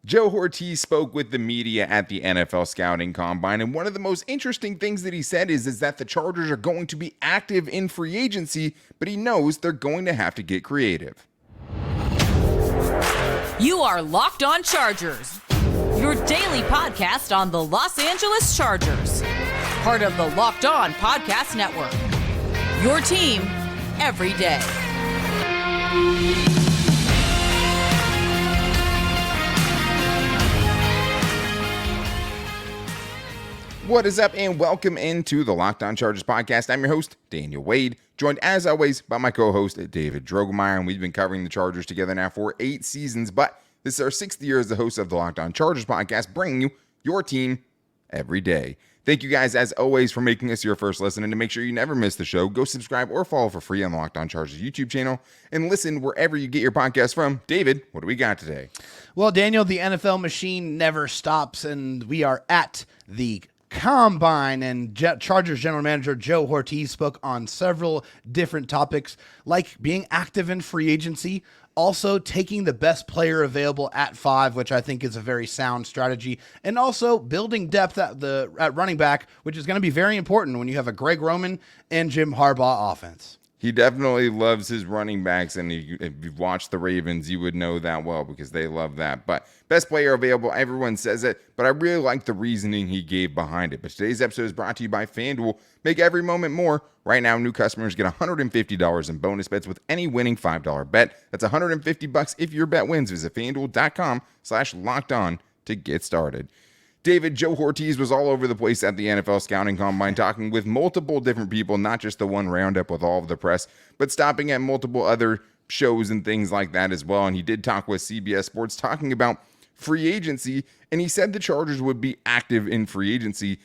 Joe Hortiz spoke with the media at the NFL Scouting Combine, and one of the most interesting things that he said is that the Chargers are going to be active in free agency, but he knows they're going to have to get creative. You are Locked On Chargers, your daily podcast on the Los Angeles Chargers, part of the Locked On Podcast Network, your team every day. What is up, and welcome into the Locked On Chargers podcast. I'm your host, Daniel Wade, joined as always by my co-host, David Drogemeyer, and we've been covering the Chargers together now for 8 seasons, but this is our 6th year as the host of the Locked On Chargers podcast, bringing you your team every day. Thank you guys, as always, for making us your first listen, and to make sure you never miss the show, go subscribe or follow for free on the Locked On Chargers YouTube channel, and listen wherever you get your podcast from. David, what do we got today? Well, Daniel, the NFL machine never stops, and we are at the Combine, and Chargers general manager Joe Hortiz spoke on several different topics, like being active in free agency, also taking the best player available at 5, which I think is a very sound strategy, and also building depth at running back, which is going to be very important when you have a Greg Roman and Jim Harbaugh offense. He definitely loves his running backs, and if you've watched the Ravens, you would know that well because they love that. But best player available, everyone says it, but I really like the reasoning he gave behind it. But today's episode is brought to you by FanDuel. Make every moment more. Right now, new customers get $150 in bonus bets with any winning $5 bet. That's $150 if your bet wins. Visit FanDuel.com/lockedon to get started. David, Joe Hortiz was all over the place at the NFL Scouting Combine, talking with multiple different people, not just the one roundup with all of the press, but stopping at multiple other shows and things like that as well. And he did talk with CBS Sports, talking about free agency, and he said the Chargers would be active in free agency.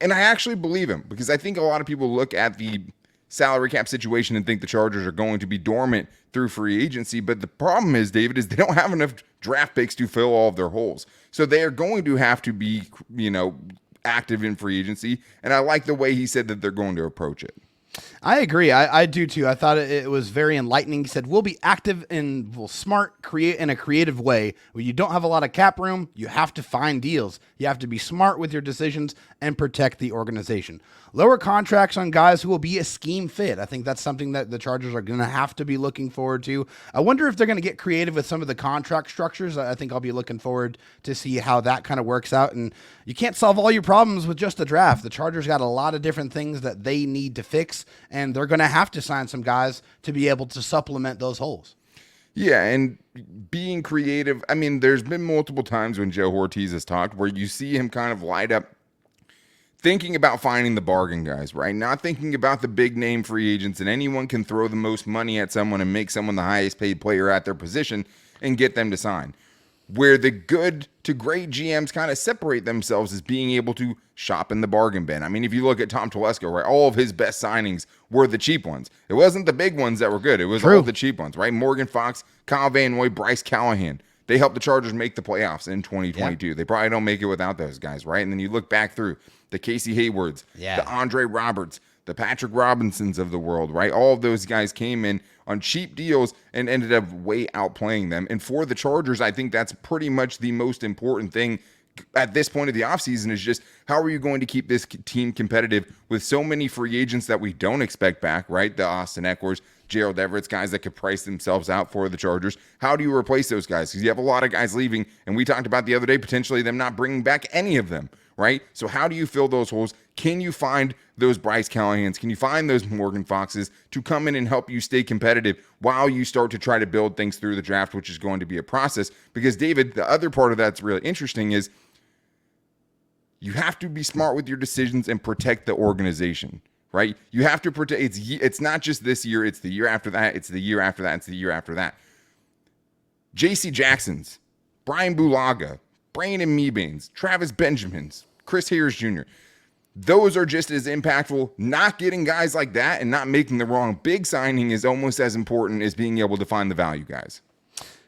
And I actually believe him, because I think a lot of people look at the salary cap situation and think the Chargers are going to be dormant through free agency. But the problem is, David, is they don't have enough draft picks to fill all of their holes. So they are going to have to be, active in free agency. And I like the way he said that they're going to approach it. I agree. I do too. I thought it was very enlightening. He said, we'll be active and we'll create in a creative way. When you don't have a lot of cap room, you have to find deals. You have to be smart with your decisions and protect the organization. Lower contracts on guys who will be a scheme fit. I think that's something that the Chargers are going to have to be looking forward to. I wonder if they're going to get creative with some of the contract structures. I think I'll be looking forward to see how that kind of works out. And you can't solve all your problems with just the draft. The Chargers got a lot of different things that they need to fix, and they're going to have to sign some guys to be able to supplement those holes. Yeah, and being creative, I mean, there's been multiple times when Joe Hortiz has talked where you see him kind of light up thinking about finding the bargain guys, right? Not thinking about the big name free agents, and anyone can throw the most money at someone and make someone the highest paid player at their position and get them to sign. Where the good to great GMs kind of separate themselves is being able to shop in the bargain bin. I mean, if you look at Tom Telesco, right, all of his best signings were the cheap ones. It wasn't the big ones that were good. It was all the cheap ones, right? Morgan Fox, Kyle Van Noy, Bryce Callahan. They helped the Chargers make the playoffs in 2022. Yeah. They probably don't make it without those guys, right? And then you look back through the Casey Haywards, the Andre Roberts, the Patrick Robinsons of the world, right? All of those guys came in on cheap deals and ended up way outplaying them. And for the Chargers, I think that's pretty much the most important thing at this point of the offseason is just how are you going to keep this team competitive with so many free agents that we don't expect back, right? The Austin Ekelers, Gerald Everett's, guys that could price themselves out for the Chargers. How do you replace those guys? Because you have a lot of guys leaving, and we talked about the other day, potentially them not bringing back any of them, right? So how do you fill those holes? Can you find those Bryce Callahans? Can you find those Morgan Foxes to come in and help you stay competitive while you start to try to build things through the draft, which is going to be a process? Because, David, the other part of that's really interesting is you have to be smart with your decisions and protect the organization, right? You have to protect. It's not just this year. It's the year after that. It's the year after that. It's the year after that. J.C. Jackson's, Brian Bulaga, Brandon Meebanes, Travis Benjamins, Chris Harris Jr. Those are just as impactful. Not getting guys like that and not making the wrong big signing is almost as important as being able to find the value guys.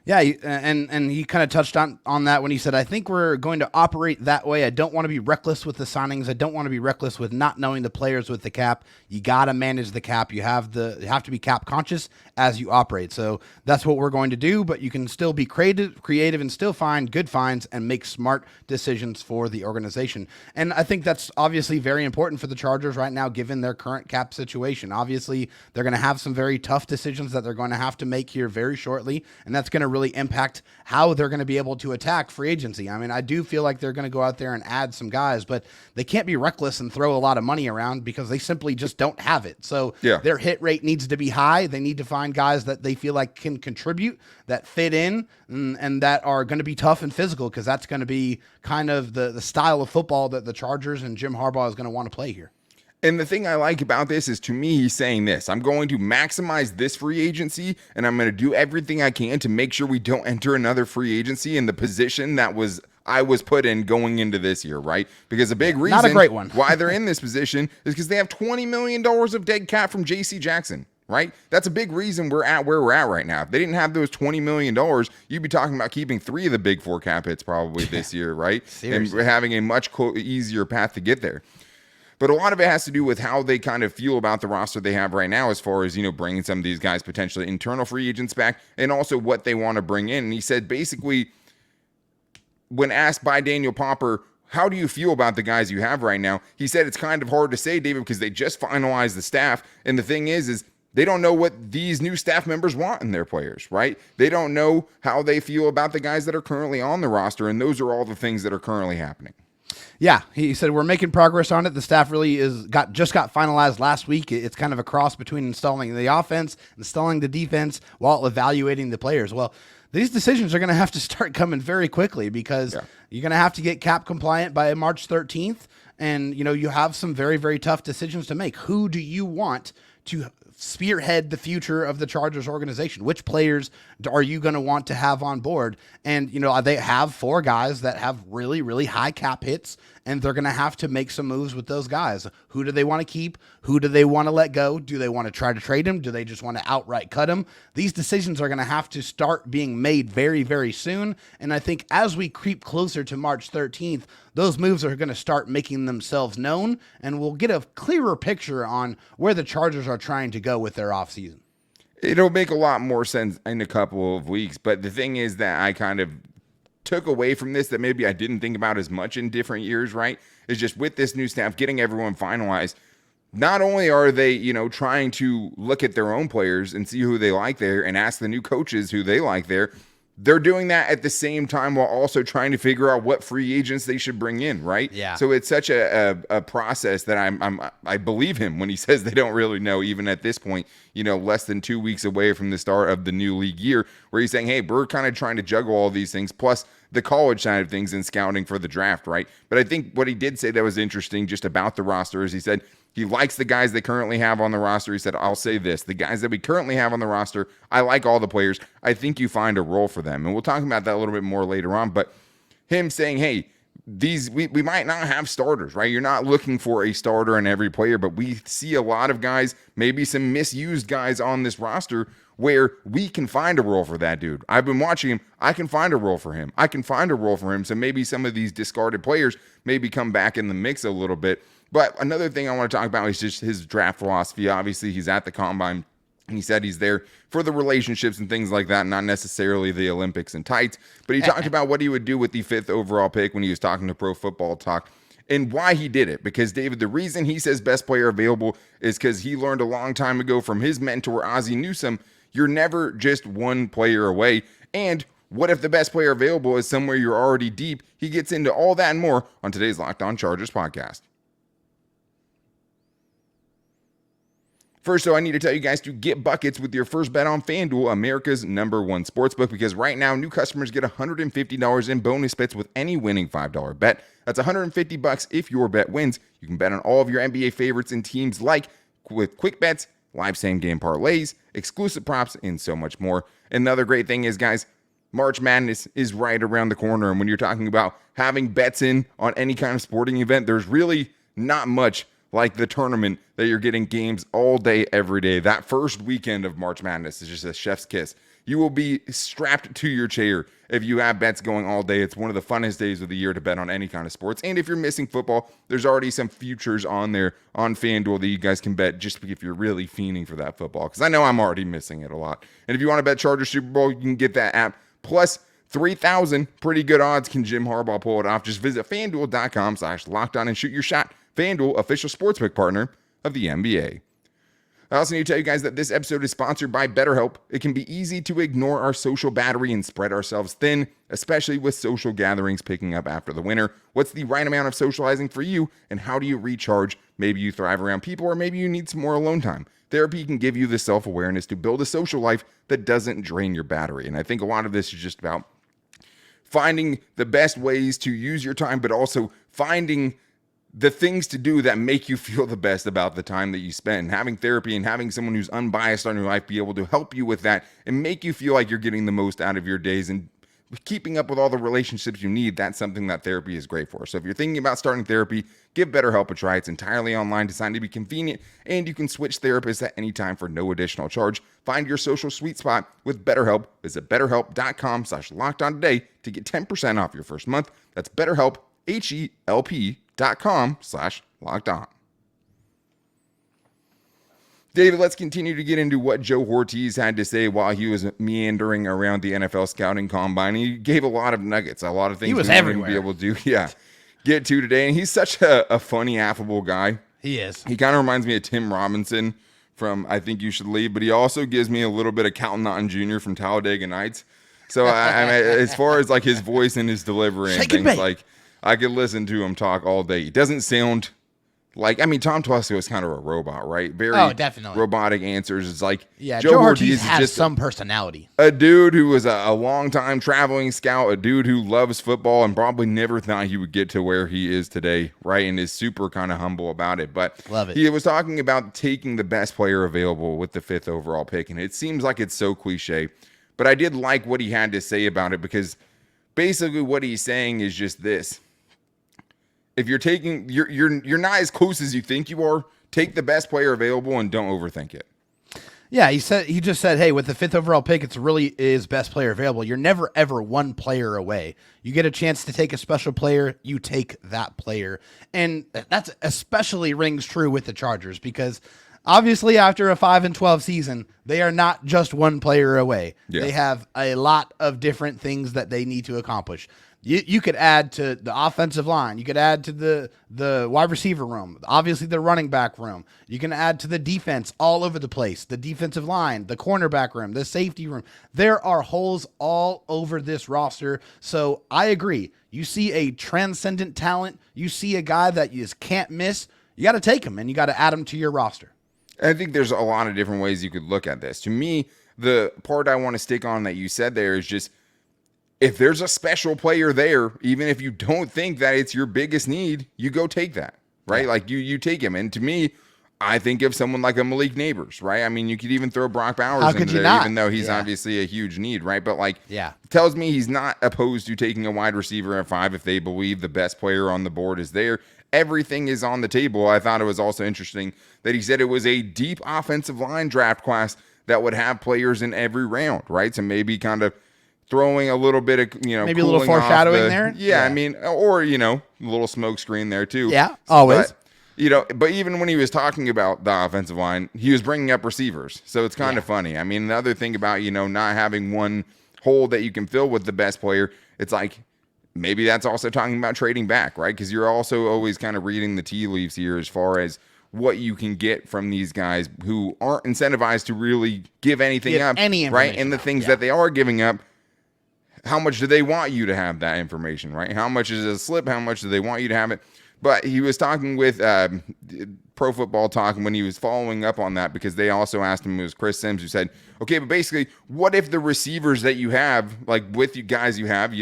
Yeah, and he kind of touched on that when he said, I think we're going to operate that way. I don't want to be reckless with the signings. I don't want to be reckless with not knowing the players with the cap. You got to manage the cap. You have to be cap conscious as you operate. So that's what we're going to do, but you can still be creative and still find good finds and make smart decisions for the organization. And I think that's obviously very important for the Chargers right now, given their current cap situation. Obviously, they're going to have some very tough decisions that they're going to have to make here very shortly, and that's going to really impact how they're going to be able to attack free agency. I mean, I do feel like they're going to go out there and add some guys, but they can't be reckless and throw a lot of money around because they simply just don't have it. So their hit rate needs to be high. They need to find guys that they feel like can contribute, that fit in, and that are going to be tough and physical, because that's going to be kind of the style of football that the Chargers and Jim Harbaugh is going to want to play here. And the thing I like about this is, to me, he's saying this: I'm going to maximize this free agency, and I'm going to do everything I can to make sure we don't enter another free agency in the position that I was put in going into this year, right? Because a big reason not a great one. why they're in this position is because they have $20 million of dead cap from J.C. Jackson, right? That's a big reason we're at where we're at right now. If they didn't have those $20 million, you'd be talking about keeping 3 of the big 4 cap hits probably this year, right? Seriously. And having a much easier path to get there. But a lot of it has to do with how they kind of feel about the roster they have right now, as far as, bringing some of these guys, potentially internal free agents, back, and also what they want to bring in. And he said, basically, when asked by Daniel Popper, how do you feel about the guys you have right now? He said, it's kind of hard to say, David, because they just finalized the staff. And the thing is they don't know what these new staff members want in their players, right? They don't know how they feel about the guys that are currently on the roster. And those are all the things that are currently happening. Yeah, he said we're making progress on it. The staff really just got finalized last week. It's kind of a cross between installing the offense, installing the defense, while evaluating the players. Well, these decisions are going to have to start coming very quickly, because you're going to have to get cap compliant by March 13th. And, you have some very, very tough decisions to make. Who do you want to spearhead the future of the Chargers organization? Which players are you going to want to have on board? And, they have 4 guys that have really, really high cap hits, and they're going to have to make some moves with those guys. Who do they want to keep? Who do they want to let go? Do they want to try to trade him? Do they just want to outright cut him? These decisions are going to have to start being made very, very soon. And I think as we creep closer to March 13th, those moves are going to start making themselves known, and we'll get a clearer picture on where the Chargers are trying to go with their offseason. It'll make a lot more sense in a couple of weeks. But the thing is that I kind of took away from this that maybe I didn't think about as much in different years, right? Is just with this new staff, getting everyone finalized. Not only are they, trying to look at their own players and see who they like there and ask the new coaches who they like there, they're doing that at the same time while also trying to figure out what free agents they should bring in, right? Yeah. So it's such a process that I believe him when he says they don't really know, even at this point, less than 2 weeks away from the start of the new league year, where he's saying, hey, we're kind of trying to juggle all these things, plus the college side of things and scouting for the draft, right? But I think what he did say that was interesting just about the roster is he said he likes the guys they currently have on the roster. He said, I'll say this: the guys that we currently have on the roster, I like all the players. I think you find a role for them. And we'll talk about that a little bit more later on. But him saying, hey, we might not have starters, right? You're not looking for a starter in every player, but we see a lot of guys, maybe some misused guys on this roster, where we can find a role for that dude. I've been watching him. I can find a role for him. I can find a role for him. So maybe some of these discarded players maybe come back in the mix a little bit. But another thing I want to talk about is just his draft philosophy. Obviously, he's at the combine, and he said he's there for the relationships and things like that, not necessarily the Olympics and tights. But he talked about what he would do with the 5th overall pick when he was talking to Pro Football Talk, and why he did it. Because, David, the reason he says best player available is because he learned a long time ago from his mentor, Ozzie Newsome, you're never just one player away. And what if the best player available is somewhere you're already deep? He gets into all that and more on today's Locked On Chargers podcast. First, though, I need to tell you guys to get buckets with your first bet on FanDuel, America's #1 sportsbook, because right now, new customers get $150 in bonus bets with any winning $5 bet. That's $150 if your bet wins. You can bet on all of your NBA favorites and teams like with quick bets, live same-game parlays, exclusive props, and so much more. Another great thing is, guys, March Madness is right around the corner, and when you're talking about having bets in on any kind of sporting event, there's really not much like the tournament that you're getting games all day, every day. That first weekend of March Madness is just a chef's kiss. You will be strapped to your chair if you have bets going all day. It's one of the funnest days of the year to bet on any kind of sports. And if you're missing football, there's already some futures on there on FanDuel that you guys can bet just if you're really fiending for that football. Because I know I'm already missing it a lot. And if you want to bet Chargers Super Bowl, you can get that app. Plus 3,000 pretty good odds. Can Jim Harbaugh pull it off? Just visit FanDuel.com/lockedon and shoot your shot. FanDuel, official sportsbook partner of the NBA. I also need to tell you guys that this episode is sponsored by BetterHelp. It can be easy to ignore our social battery and spread ourselves thin, especially with social gatherings picking up after the winter. What's the right amount of socializing for you, and how do you recharge? Maybe you thrive around people, or maybe you need some more alone time. Therapy can give you the self-awareness to build a social life that doesn't drain your battery. And I think a lot of this is just about finding the best ways to use your time, but also finding the things to do that make you feel the best about the time that you spend. Having therapy and having someone who's unbiased on your life be able to help you with that and make you feel like you're getting the most out of your days and keeping up with all the relationships you need, that's something that therapy is great for. So if you're thinking about starting therapy, give BetterHelp a try. It's entirely online, designed to be convenient, and you can switch therapists at any time for no additional charge. Find your social sweet spot with BetterHelp. Visit BetterHelp.com/lockedon today to get 10% off your first month. That's BetterHelp, HELP.com/lockedon. David, let's continue to get into what Joe Hortiz had to say while he was meandering around the NFL scouting combine. He gave a lot of nuggets, a lot of things he was we wouldn't everywhere. be able to get to today. And he's such a funny, affable guy. He is. He kind of reminds me of Tim Robinson from I Think You Should Leave, but he also gives me a little bit of Cal Naughton Jr. from Talladega Nights. So I mean, as far as like his voice and his delivery and things, like I could listen to him talk all day. He doesn't sound like, I mean, Tom Telesco is kind of a robot, right? Very definitely robotic answers. It's like, Joe Hortiz has just some personality. A dude who was a long-time traveling scout, a dude who loves football and probably never thought he would get to where he is today, right? And is super kind of humble about it. But love it. He was talking about taking the best player available with the 5th overall pick. And it seems like it's so cliche, but I did like what he had to say about it, because basically what he's saying is just this. If you're taking, you're not as close as you think you are. Take the best player available and don't overthink it. Yeah, he just said, hey, with the 5th overall pick, it's really is best player available. You're never ever one player away. You get a chance to take a special player, you take that player, and that's especially rings true with the Chargers, because obviously after a 5-12 season, they are not just one player away. Yeah. They have a lot of different things that they need to accomplish. You could add to the offensive line. You could add to the wide receiver room. Obviously, the running back room. You can add to the defense all over the place. The defensive line, the cornerback room, the safety room. There are holes all over this roster. So I agree. You see a transcendent talent. You see a guy that you just can't miss. You got to take him, and you got to add him to your roster. I think there's a lot of different ways you could look at this. To me, the part I want to stick on that you said there is just, if there's a special player there, even if you don't think that it's your biggest need, you go take that, right? Yeah. Like you take him. And to me, I think of someone like a Malik Neighbors, right? I mean, you could even throw Brock Bowers in there, even though he's obviously a huge need, right? But like, tells me he's not opposed to taking a wide receiver at 5 if they believe the best player on the board is there. Everything is on the table. I thought it was also interesting that he said it was a deep offensive line draft class that would have players in every round, right? So maybe kind of throwing a little bit of, maybe a little foreshadowing there. Yeah, I mean, or, a little smoke screen there too. Yeah, always. But even when he was talking about the offensive line, he was bringing up receivers. So it's kind of funny. I mean, the other thing about, not having one hole that you can fill with the best player, it's like, maybe that's also talking about trading back, right? Because you're also always kind of reading the tea leaves here as far as what you can get from these guys who aren't incentivized to really give anything up, right? And the things that they are giving up, how much do they want you to have that information, right? How much is a slip? How much do they want you to have it? But he was talking with Pro Football Talk when he was following up on that, because they also asked him, it was Chris Sims who said, okay, but basically, what if the receivers that you have, like with you guys you have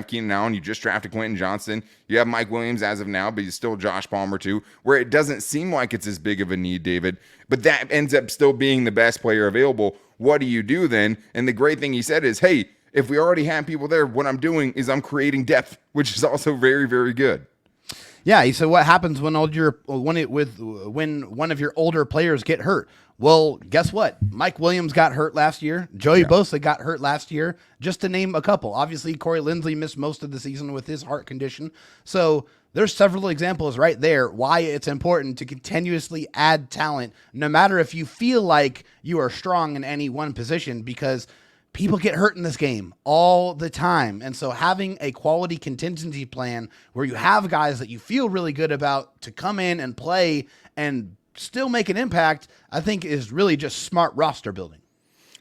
Keenan Allen, you just drafted Quentin Johnston, you have Mike Williams as of now, but he's still Josh Palmer too, where it doesn't seem like it's as big of a need, David, but that ends up still being the best player available. What do you do then? And the great thing he said is, hey, if we already have people there, what I'm doing is I'm creating depth, which is also very, very good. Yeah, he said, what happens when when one of your older players get hurt? Well, guess what? Mike Williams got hurt last year. Joey Bosa got hurt last year, just to name a couple. Obviously, Corey Linsley missed most of the season with his heart condition. So there's several examples right there why it's important to continuously add talent, no matter if you feel like you are strong in any one position, because people get hurt in this game all the time. And so having a quality contingency plan where you have guys that you feel really good about to come in and play and still make an impact, I think is really just smart roster building.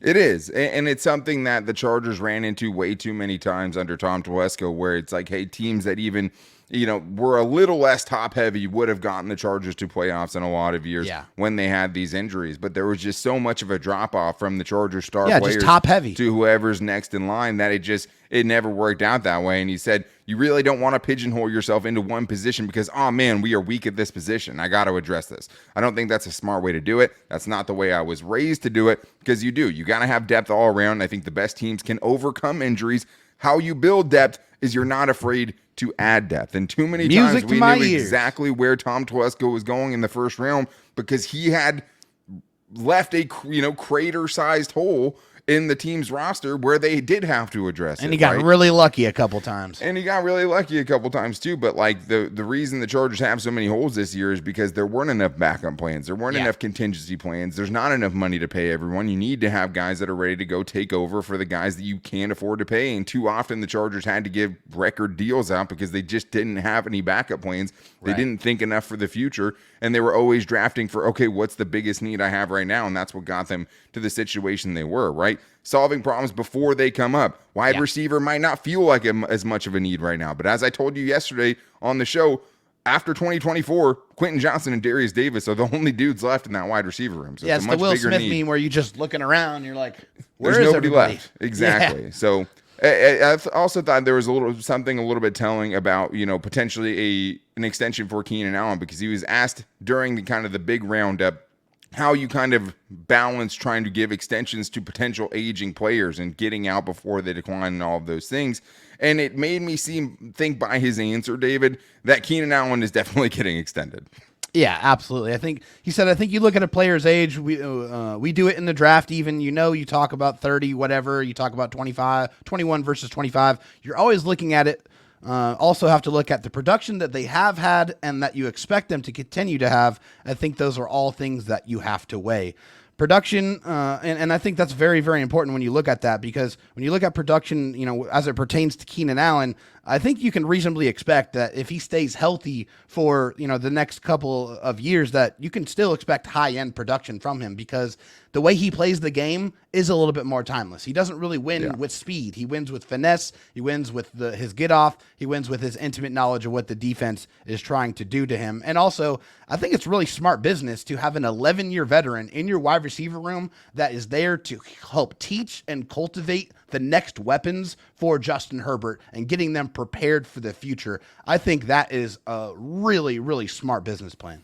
It is. And it's something that the Chargers ran into way too many times under Tom Telesco, where it's like, hey, teams that even, were a little less top heavy would have gotten the Chargers to playoffs in a lot of years when they had these injuries. But there was just so much of a drop off from the Chargers star players just top heavy to whoever's next in line that it never worked out that way. And he said, you really don't want to pigeonhole yourself into one position because, oh man, we are weak at this position. I got to address this. I don't think that's a smart way to do it. That's not the way I was raised to do it, because you got to have depth all around. I think the best teams can overcome injuries. How you build depth is you're not afraid to add depth. And too many times we knew exactly where Tom Telesco was going in the first round, because he had left a crater-sized hole in the team's roster where they did have to address it. And he got really lucky a couple times. And he got really lucky a couple times too. But like the reason the Chargers have so many holes this year is because there weren't enough backup plans. There weren't enough contingency plans. There's not enough money to pay everyone. You need to have guys that are ready to go take over for the guys that you can't afford to pay. And too often the Chargers had to give record deals out because they just didn't have any backup plans. They didn't think enough for the future. And they were always drafting for, okay, what's the biggest need I have right now? And that's what got them to the situation they were, right? Solving problems before they come up. Wide receiver might not feel like as much of a need right now. But as I told you yesterday on the show, after 2024, Quentin Johnson and Darius Davis are the only dudes left in that wide receiver room. So it's a much the Will bigger Smith need. meme where you're just looking around, you're like, there's where's nobody everybody left. Exactly. So I also thought there was something a little bit telling about, potentially an extension for Keenan Allen, because he was asked during the big roundup how you kind of balance trying to give extensions to potential aging players and getting out before they decline and all of those things. And it made me think by his answer, David, that Keenan Allen is definitely getting extended. Yeah, absolutely. I think you look at a player's age, we do it in the draft even, you talk about 30, whatever, you talk about 21 versus 25. You're always looking at it. Also have to look at the production that they have had and that you expect them to continue to have. I think those are all things that you have to weigh. Production, and I think that's very, very important when you look at that, because when you look at production, as it pertains to Keenan Allen, I think you can reasonably expect that if he stays healthy for, the next couple of years, that you can still expect high-end production from him, because the way he plays the game is a little bit more timeless. He doesn't really win with speed. He wins with finesse. He wins with his get-off. He wins with his intimate knowledge of what the defense is trying to do to him. And also, I think it's really smart business to have an 11-year veteran in your wide receiver room that is there to help teach and cultivate the next weapons for Justin Herbert and getting them prepared for the future. I think that is a really, really smart business plan.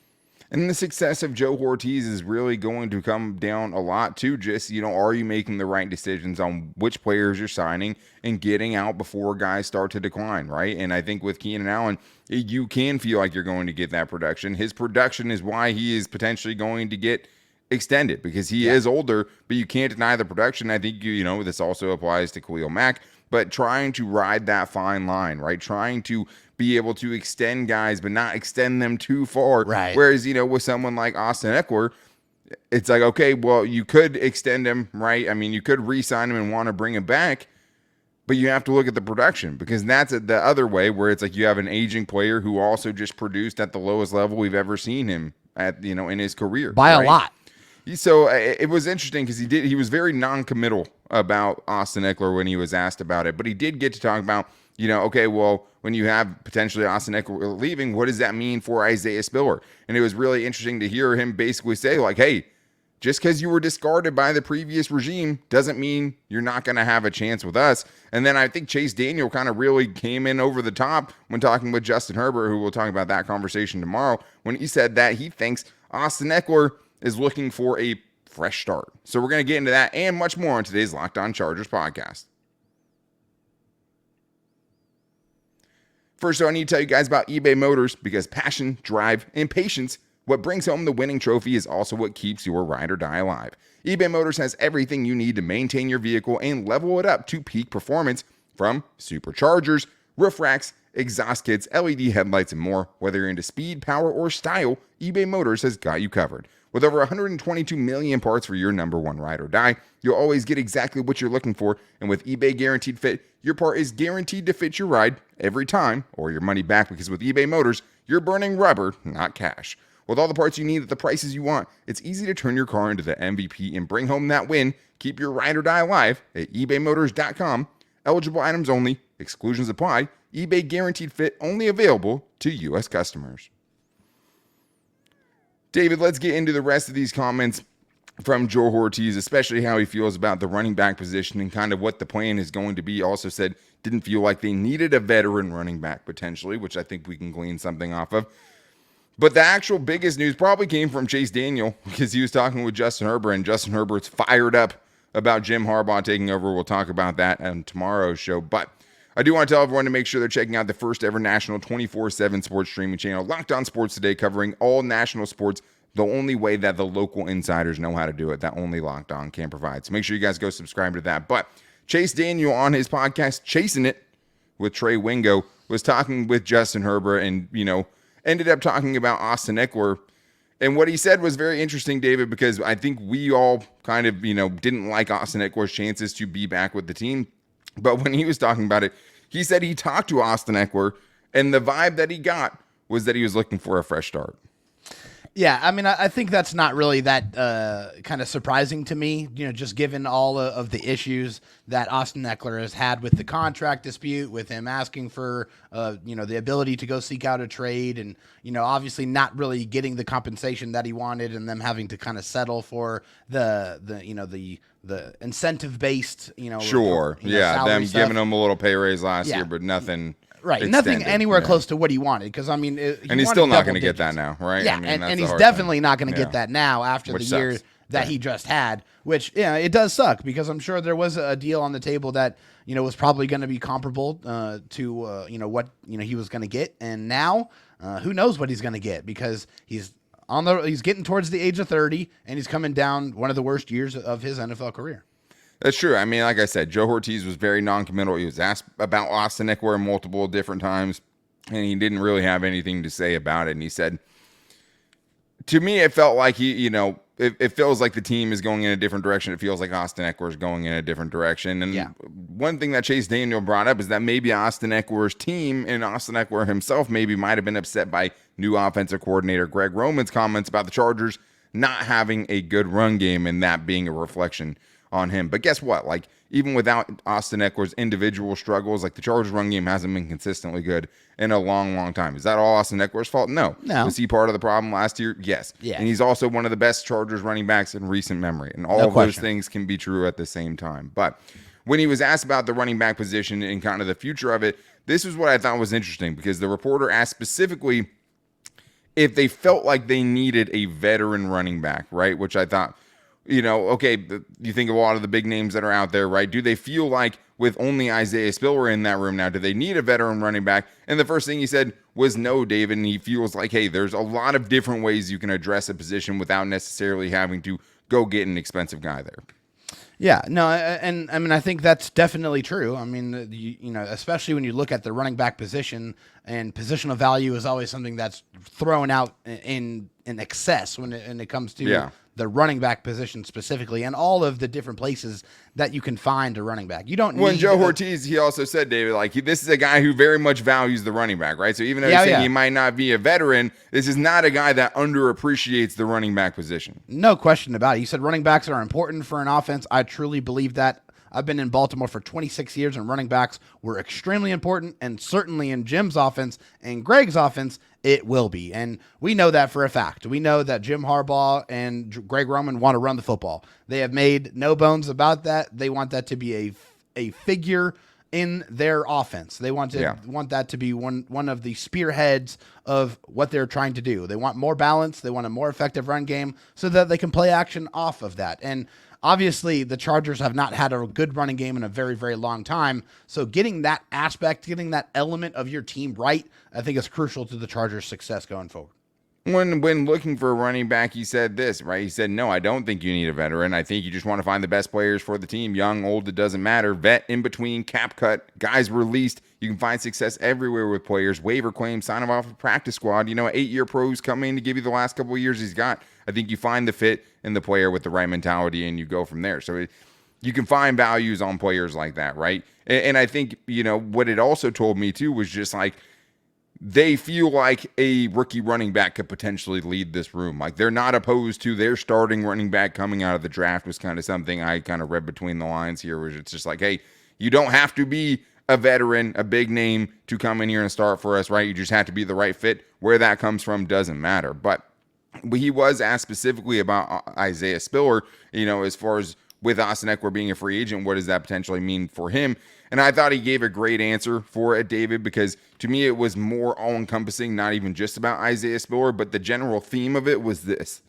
And the success of Joe Hortiz is really going to come down a lot to just, are you making the right decisions on which players you're signing and getting out before guys start to decline, right? And I think with Keenan Allen, you can feel like you're going to get that production. His production is why he is potentially going to get extended, because he is older, but you can't deny the production. I think, this also applies to Khalil Mack, but trying to ride that fine line, right? Trying to be able to extend guys, but not extend them too far. Right. Whereas, with someone like Austin Ekeler, it's like, okay, well, you could extend him, right? I mean, you could re-sign him and want to bring him back, but you have to look at the production, because that's the other way, where it's like you have an aging player who also just produced at the lowest level we've ever seen him at, in his career. By a lot. So it was interesting because he was very non-committal about Austin Ekeler when he was asked about it, but he did get to talk about, okay, well, when you have potentially Austin Ekeler leaving, what does that mean for Isaiah Spiller? And it was really interesting to hear him basically say, like, hey, just because you were discarded by the previous regime doesn't mean you're not going to have a chance with us. And then I think Chase Daniel kind of really came in over the top when talking with Justin Herbert, who we'll talk about that conversation tomorrow, when he said that he thinks Austin Ekeler is looking for a fresh start. So we're going to get into that and much more on today's Locked On Chargers podcast. First, I need to tell you guys about eBay Motors because passion, drive, and patience, what brings home the winning trophy, is also what keeps your ride or die alive. eBay Motors has everything you need to maintain your vehicle and level it up to peak performance, from superchargers, roof racks, exhaust kits, LED headlights, and more. Whether you're into speed, power, or style, eBay Motors has got you covered. With over 122 million parts for your number one ride or die, you'll always get exactly what you're looking for. And with eBay Guaranteed Fit, your part is guaranteed to fit your ride every time, or your money back, because with eBay Motors, you're burning rubber, not cash. With all the parts you need at the prices you want, it's easy to turn your car into the MVP and bring home that win. Keep your ride or die alive at ebaymotors.com. Eligible items only. Exclusions apply. eBay Guaranteed Fit only available to U.S. customers. David, let's get into the rest of these comments from Joe Hortiz, especially how he feels about the running back position and kind of what the plan is going to be. Also said didn't feel like they needed a veteran running back potentially, which I think we can glean something off of. But the actual biggest news probably came from Chase Daniel, because he was talking with Justin Herbert, and Justin Herbert's fired up about Jim Harbaugh taking over. We'll talk about that on tomorrow's show. But I do want to tell everyone to make sure they're checking out the first ever national 24/7 sports streaming channel, Locked On Sports Today, covering all national sports the only way that the local insiders know how to do it, that only Locked On can provide. So make sure you guys go subscribe to that. But Chase Daniel on his podcast, Chasing It with Trey Wingo, was talking with Justin Herbert and, ended up talking about Austin Ekeler. And what he said was very interesting, David, because I think we all kind of, didn't like Austin Ekeler's chances to be back with the team. But when he was talking about it, he said he talked to Austin Ekeler, and the vibe that he got was that he was looking for a fresh start. Yeah, I mean, I think that's not really that kind of surprising to me, just given all of the issues that Austin Ekeler has had with the contract dispute, with him asking for, the ability to go seek out a trade, and, obviously not really getting the compensation that he wanted, and them having to kind of settle for the incentive-based, Sure. Them stuff. giving him a little pay raise last year, but nothing. Right, extended. nothing anywhere close to what he wanted, because, and he's still not going to get that now, right? Yeah, and he's definitely not going to get that now after the year that he just had, which, it does suck, because I'm sure there was a deal on the table that, was probably going to be comparable to, what, he was going to get. And now, who knows what he's going to get, because he's getting towards the age of 30, and he's coming down one of the worst years of his NFL career. That's true. I mean, like I said, Joe Hortiz was very noncommittal. He was asked about Austin Ekeler multiple different times, and he didn't really have anything to say about it. And he said, to me, it felt like it feels like the team is going in a different direction. It feels like Austin Ekeler is going in a different direction. And one thing that Chase Daniel brought up is that maybe Austin Ekeler's team and Austin Ekeler himself maybe might have been upset by new offensive coordinator Greg Roman's comments about the Chargers not having a good run game, and that being a reflection on him. But guess what? Like, even without Austin Ekeler's individual struggles, like, the Chargers run game hasn't been consistently good in a long, long time. Is that all Austin Ekeler's fault? No. Was he part of the problem last year? Yes. Yeah. And he's also one of the best Chargers running backs in recent memory. And all of those things can be true at the same time. But when he was asked about the running back position and kind of the future of it, this is what I thought was interesting, because the reporter asked specifically if they felt like they needed a veteran running back, right? Which I thought, okay, you think of a lot of the big names that are out there, right? Do they feel like with only Isaiah Spiller in that room now, do they need a veteran running back? And the first thing he said was no, David. And he feels like, hey, there's a lot of different ways you can address a position without necessarily having to go get an expensive guy there. Yeah, no, and I mean, I think that's definitely true. I mean, especially when you look at the running back position, and positional value is always something that's thrown out in excess when it comes to the running back position specifically, and all of the different places that you can find a running back. You don't need... When Joe Hortiz, he also said, David, like, this is a guy who very much values the running back, right? So even though he's saying he might not be a veteran, this is not a guy that underappreciates the running back position. No question about it. You said running backs are important for an offense. I truly believe that. I've been in Baltimore for 26 years, and running backs were extremely important, and certainly in Jim's offense and Greg's offense, it will be. And we know that for a fact. We know that Jim Harbaugh and Greg Roman want to run the football. They have made no bones about that. They want that to be a figure in their offense. They want that to be one of the spearheads of what they're trying to do. They want more balance. They want a more effective run game so that they can play action off of that. And obviously the Chargers have not had a good running game in a very, very long time. So getting that aspect, getting that element of your team right, I think is crucial to the Chargers' success going forward. When looking for a running back, he said this, right? He said, no, I don't think you need a veteran. I think you just want to find the best players for the team. Young, old, it doesn't matter. Vet, in between, cap cut, guys released. You can find success everywhere with players. Waiver claims, sign them off a practice squad. 8-year pros come in to give you the last couple of years he's got. I think you find the fit in the player with the right mentality, and you go from there. So you can find values on players like that, right? And I think, what it also told me, too, was just like, they feel like a rookie running back could potentially lead this room. Like, they're not opposed to their starting running back coming out of the draft was kind of something I kind of read between the lines here, where it's just like, hey, you don't have to be a veteran, a big name to come in here and start for us, right? You just have to be the right fit. Where that comes from doesn't matter. But he was asked specifically about Isaiah Spiller, as far as with Austin Ekeler being a free agent, what does that potentially mean for him? And I thought he gave a great answer for it, David, because to me it was more all-encompassing, not even just about Isaiah Spiller, but the general theme of it was this.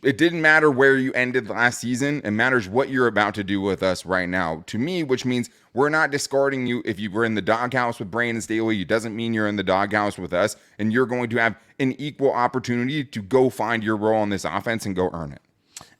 It didn't matter where you ended last season. It matters what you're about to do with us right now. To me, which means we're not discarding you. If you were in the doghouse with Brandon Staley, it doesn't mean you're in the doghouse with us, and you're going to have an equal opportunity to go find your role in this offense and go earn it.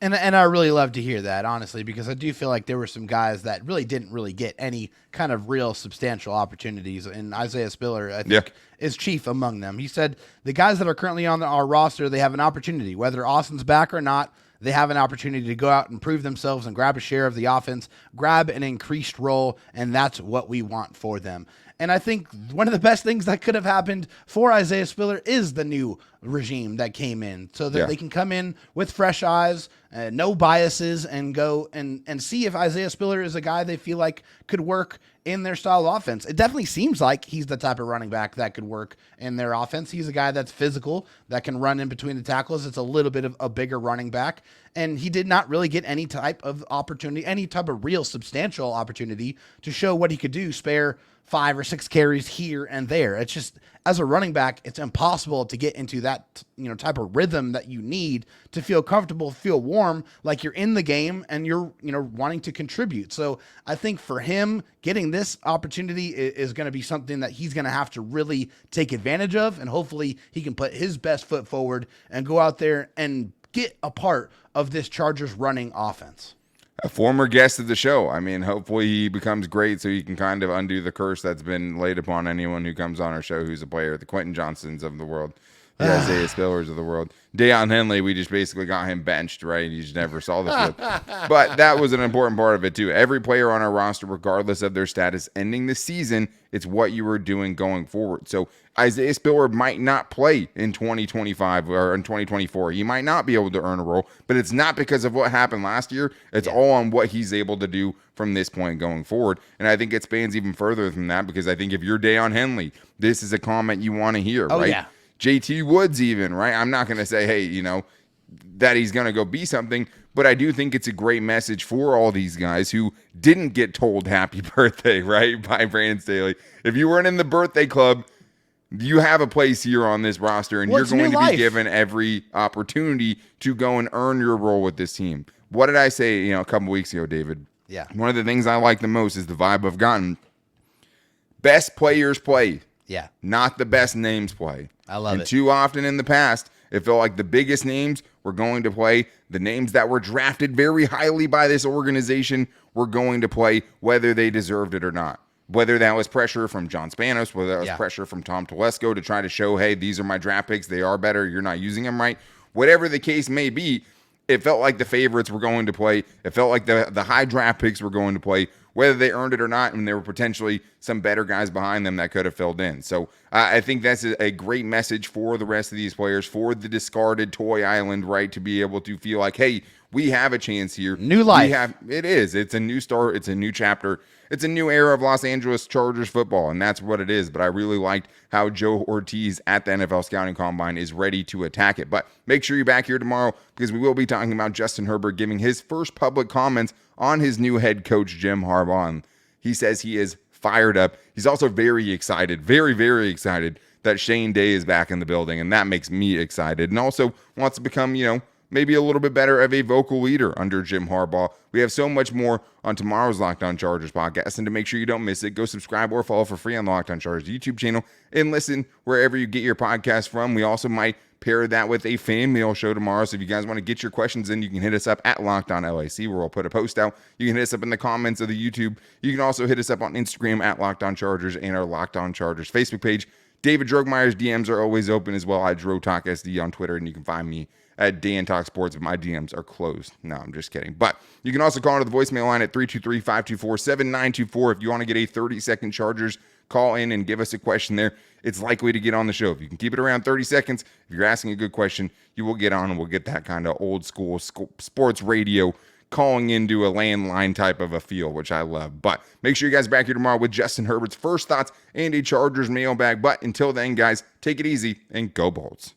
And I really love to hear that, honestly, because I do feel like there were some guys that really didn't really get any kind of real substantial opportunities. And Isaiah Spiller, I think, is chief among them. He said the guys that are currently on our roster, they have an opportunity. Whether Austin's back or not, they have an opportunity to go out and prove themselves and grab a share of the offense, grab an increased role, and that's what we want for them. And I think one of the best things that could have happened for Isaiah Spiller is the new regime that came in, so that they can come in with fresh eyes, no biases, and go and see if Isaiah Spiller is a guy they feel like could work in their style of offense. It definitely seems like he's the type of running back that could work in their offense. He's a guy that's physical, that can run in between the tackles. It's a little bit of a bigger running back, and he did not really get any type of opportunity, any type of real substantial opportunity to show what he could do, spare 5 or 6 carries here and there. It's just, as a running back, it's impossible to get into that, type of rhythm that you need to feel comfortable, feel warm, like you're in the game and you're, wanting to contribute. So I think for him, getting this opportunity is going to be something that he's going to have to really take advantage of. And hopefully he can put his best foot forward and go out there and get a part of this Chargers running offense. A former guest of the show. I mean, hopefully he becomes great so he can kind of undo the curse that's been laid upon anyone who comes on our show who's a player. The Quentin Johnsons of the world, the Isaiah Spillers of the world. Deion Henley, we just basically got him benched, right? You just never saw the flip. But that was an important part of it, too. Every player on our roster, regardless of their status ending the season, it's what you were doing going forward. So Isaiah Spiller might not play in 2025 or in 2024. He might not be able to earn a role, but it's not because of what happened last year. It's all on what he's able to do from this point going forward. And I think it spans even further than that, because I think if you're Deion Henley, this is a comment you want to hear, right? Yeah. JT Woods even, right? I'm not going to say, hey, that he's going to go be something, but I do think it's a great message for all these guys who didn't get told happy birthday, right, by Brandon Staley. If you weren't in the birthday club, you have a place here on this roster, and you're going to be given every opportunity to go and earn your role with this team. What did I say, a couple weeks ago, David? Yeah. One of the things I like the most is the vibe I've gotten. Best players play. Yeah. Not the best names play. I love it. And too often in the past, it felt like the biggest names were going to play. The names that were drafted very highly by this organization were going to play, whether they deserved it or not. Whether that was pressure from John Spanos, whether that was pressure from Tom Telesco to try to show, hey, these are my draft picks. They are better. You're not using them right. Whatever the case may be, it felt like the favorites were going to play. It felt like the high draft picks were going to play, whether they earned it or not, and there were potentially some better guys behind them that could have filled in. So I think that's a great message for the rest of these players, for the discarded toy island, right, to be able to feel like, hey, we have a chance here. New life. It is. It's a new start. It's a new chapter. It's a new era of Los Angeles Chargers football, and that's what it is. But I really liked how Joe Hortiz at the NFL Scouting Combine is ready to attack it. But make sure you're back here tomorrow, because we will be talking about Justin Herbert giving his first public comments on his new head coach, Jim Harbaugh. He says he is fired up. He's also very excited, very, very excited that Shane Day is back in the building, and that makes me excited. And also wants to become, maybe a little bit better of a vocal leader under Jim Harbaugh. We have so much more on tomorrow's Locked On Chargers podcast, and to make sure you don't miss it, go subscribe or follow for free on the Locked On Chargers YouTube channel and listen wherever you get your podcast from. We also might pair that with a fan mail show tomorrow, so if you guys want to get your questions in, you can hit us up at Locked On LAC, where we'll put a post out. You can hit us up in the comments of the YouTube. You can also hit us up on Instagram at Locked On Chargers and our Locked On Chargers Facebook page. David Drogmeyer's DMs are always open as well. I DroTalkSD on Twitter, and you can find me at Dan Talk Sports, but my DMs are closed. No, I'm just kidding. But you can also call into the voicemail line at 323-524-7924 if you want to get a 30-second Chargers call in and give us a question there. It's likely to get on the show. If you can keep it around 30 seconds, if you're asking a good question, you will get on, and we'll get that kind of old school sports radio calling into a landline type of a feel, which I love. But make sure you guys are back here tomorrow with Justin Herbert's first thoughts and a Chargers mailbag. But until then, guys, take it easy and go Bolts.